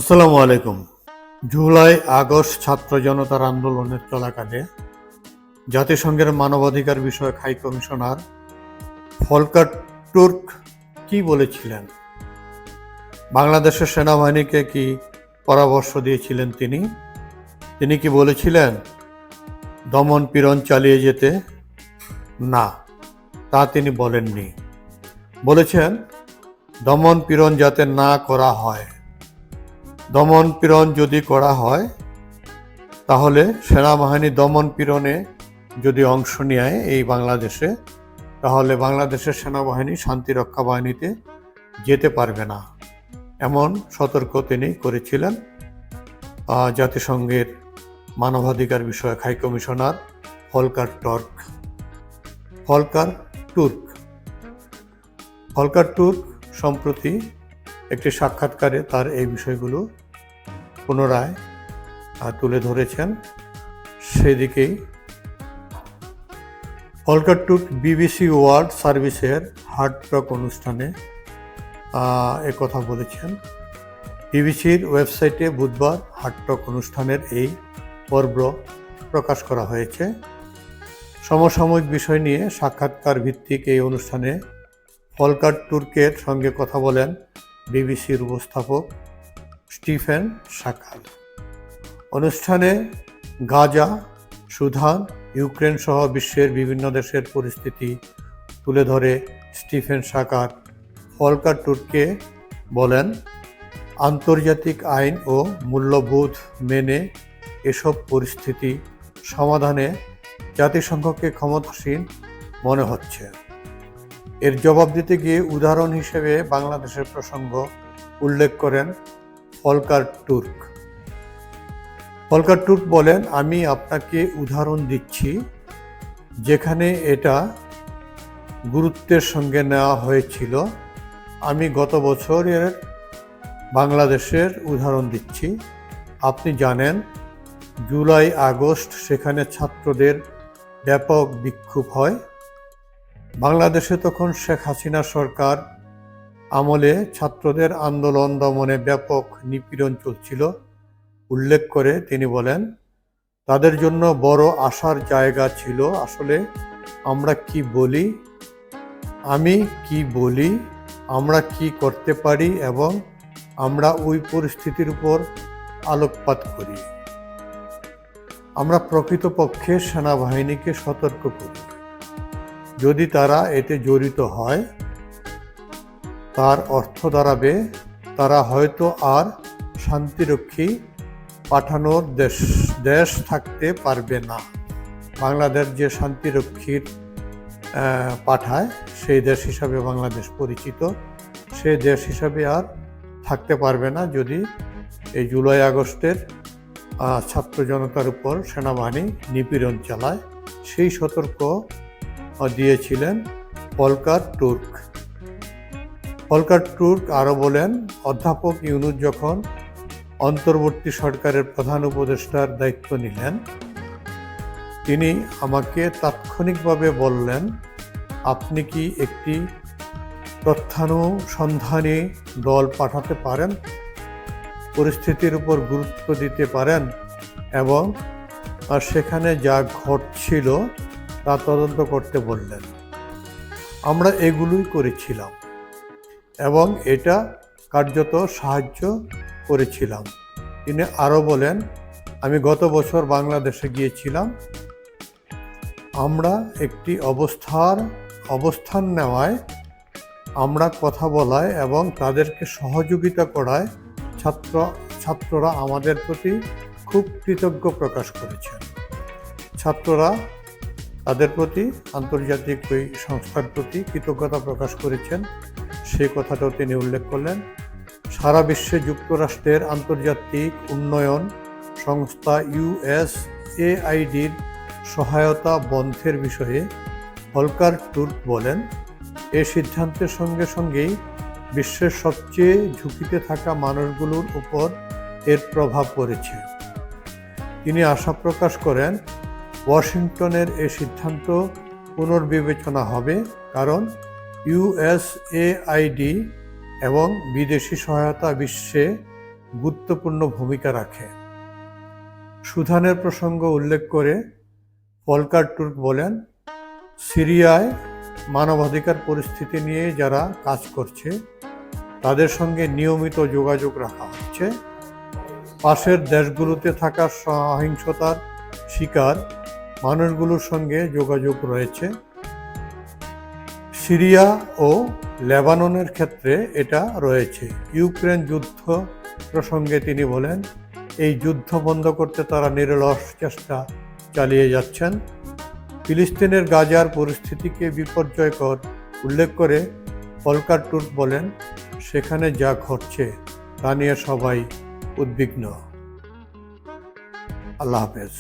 আসসালামু আলাইকুম। July August ছাত্র জনতার আন্দোলনের চলাকালে জাতিসংঘের মানবাধিকার বিষয়ক হাই কমিশনার ফলকার তুর্ক কি বলেছিলেন? বাংলাদেশের সেনাবাহিনীকে কি পরামর্শ দিয়েছিলেন তিনি কি বলেছিলেন দমন পীড়ন চালিয়ে যেতে? না, তা তিনি বলেননি। বলেছেন দমন পীড়ন যাতে না করা হয়। দমন পীড়ন যদি করা হয় তাহলে সেনাবাহিনী দমন পীড়নে যদি অংশ নেয় এই বাংলাদেশে, তাহলে বাংলাদেশের সেনাবাহিনী শান্তিরক্ষা বাহিনীতে যেতে পারবে না, এমন সতর্ক তিনি করেছিলেন জাতিসংঘের মানবাধিকার বিষয়ক হাই কমিশনার ফলকার তুর্ক সম্প্রতি একটি সাক্ষাৎকারে তার এই বিষয়গুলো পুনরায় তুলে ধরেছেন। সেদিকেই ফলকার তুর্ক বিবিসি ওয়ার্ল্ড সার্ভিসের হার্ট টক অনুষ্ঠানে কথা বলেছেন। বিবিসির ওয়েবসাইটে বুধবার হার্ট টক অনুষ্ঠানের এই পর্ব প্রকাশ করা হয়েছে। সমসাময়িক বিষয় নিয়ে সাক্ষাৎকার ভিত্তিক এই অনুষ্ঠানে ফলকার তুর্কের সঙ্গে কথা বলেন বিবিসির উপস্থাপক স্টিফেন শাকাল। অনুষ্ঠানে গাজা, সুদান, ইউক্রেন সহ বিশ্বের বিভিন্ন দেশের পরিস্থিতি তুলে ধরে স্টিফেন শাকাল ফলকার তুর্ককে বলেন, আন্তর্জাতিক আইন ও মূল্যবোধ মেনে এসব পরিস্থিতি সমাধানে জাতিসংঘকে ক্ষমতাসীন মনে হচ্ছে। এর জবাব দিতে গিয়ে উদাহরণ হিসেবে বাংলাদেশের প্রসঙ্গ উল্লেখ করেন ফলকার তুর্ক বলেন, আমি আপনাকে উদাহরণ দিচ্ছি যেখানে এটা গুরুত্বের সঙ্গে নেওয়া হয়েছিল। আমি গত বছরের বাংলাদেশের উদাহরণ দিচ্ছি। আপনি জানেন জুলাই আগস্ট সেখানে ছাত্রদের ব্যাপক বিক্ষোভ হয়। বাংলাদেশে তখন শেখ হাসিনা সরকার আমলে ছাত্রদের আন্দোলন দমনে ব্যাপক নিপীড়ন চলছিল। উল্লেখ করে তিনি বলেন, তাদের জন্য বড় আশার জায়গা ছিল। আসলে আমরা কি বলি, আমি কি বলি, আমরা কি করতে পারি এবং আমরা ওই পরিস্থিতির উপর আলোকপাত করি। আমরা প্রকৃতপক্ষে সেনাবাহিনীকে সতর্ক করি। যদি তারা এতে জড়িত হয় তার অর্থ দাঁড়াবে তারা হয়তো আর শান্তিরক্ষী পাঠানোর দেশ থাকতে পারবে না। বাংলাদেশ যে শান্তিরক্ষীর পাঠায় সেই দেশ হিসাবে বাংলাদেশ পরিচিত, সেই দেশ হিসাবে আর থাকতে পারবে না যদি এই জুলাই আগস্টের ছাত্র জনতার উপর সেনাবাহিনী নিপীড়ন চালায়। সেই সতর্ক দিয়েছিলেন ফলকার তুর্ক আরও বলেন, অধ্যাপক ইউনূস যখন অন্তর্বর্তী সরকারের প্রধান উপদেষ্টার দায়িত্ব নিলেন, তিনি আমাকে তাৎক্ষণিকভাবে বললেন, আপনি কি একটি তথ্যানুসন্ধানী দল পাঠাতে পারেন, পরিস্থিতির উপর গুরুত্ব দিতে পারেন এবং সেখানে যা ঘটছিল তা তদন্ত করতে বললেন। আমরা এগুলোই করেছিলাম এবং এটা কার্যত সাহায্য করেছিলাম। তিনি আরও বলেন, আমি গত বছর বাংলাদেশে গিয়েছিলাম। আমরা একটি অবস্থান নেওয়ায়, আমরা কথা বলায় এবং তাদেরকে সহযোগিতা করায় ছাত্ররা আমাদের প্রতি খুব কৃতজ্ঞ প্রকাশ করেছেন। ছাত্ররা তাদের প্রতি, আন্তর্জাতিক ওই সংস্থার প্রতি কৃতজ্ঞতা প্রকাশ করেছেন, সেই কথাটাও তিনি উল্লেখ করলেন। সারা বিশ্বে যুক্তরাষ্ট্রের আন্তর্জাতিক উন্নয়ন সংস্থা USAIDর সহায়তা বন্ধের বিষয়ে ফলকার তুর্ক বলেন, এই সিদ্ধান্তের সঙ্গে সঙ্গেই বিশ্বের সবচেয়ে ঝুঁকিতে থাকা মানুষগুলোর উপর এর প্রভাব পড়েছে। তিনি আশা প্রকাশ করেন, ওয়াশিংটনের এই সিদ্ধান্ত পুনর্বিবেচনা হবে, কারণ USAID এবং বিদেশি সহায়তা বিশ্বে গুরুত্বপূর্ণ ভূমিকা রাখে। সুদানের প্রসঙ্গ উল্লেখ করে ভলকার তুর্ক বলেন, সিরিয়ায় মানবাধিকার পরিস্থিতি নিয়ে যারা কাজ করছে তাদের সঙ্গে নিয়মিত যোগাযোগ রাখা হচ্ছে। পাশের দেশগুলোতে থাকা সহিংসতার শিকার মানুষগুলোর সঙ্গে যোগাযোগ রয়েছে। সিরিয়া ও লেবাননের ক্ষেত্রে এটা রয়েছে। ইউক্রেন যুদ্ধ প্রসঙ্গে তিনি বলেন, এই যুদ্ধ বন্ধ করতে তারা নিরলস চেষ্টা চালিয়ে যাচ্ছেন। ফিলিস্তিনের গাজার পরিস্থিতিকে বিপর্যয়কর উল্লেখ করে ভলকার তুর্ক বলেন, সেখানে যা ঘটছে তা নিয়ে সবাই উদ্বিগ্ন। আল্লাহ হাফেজ।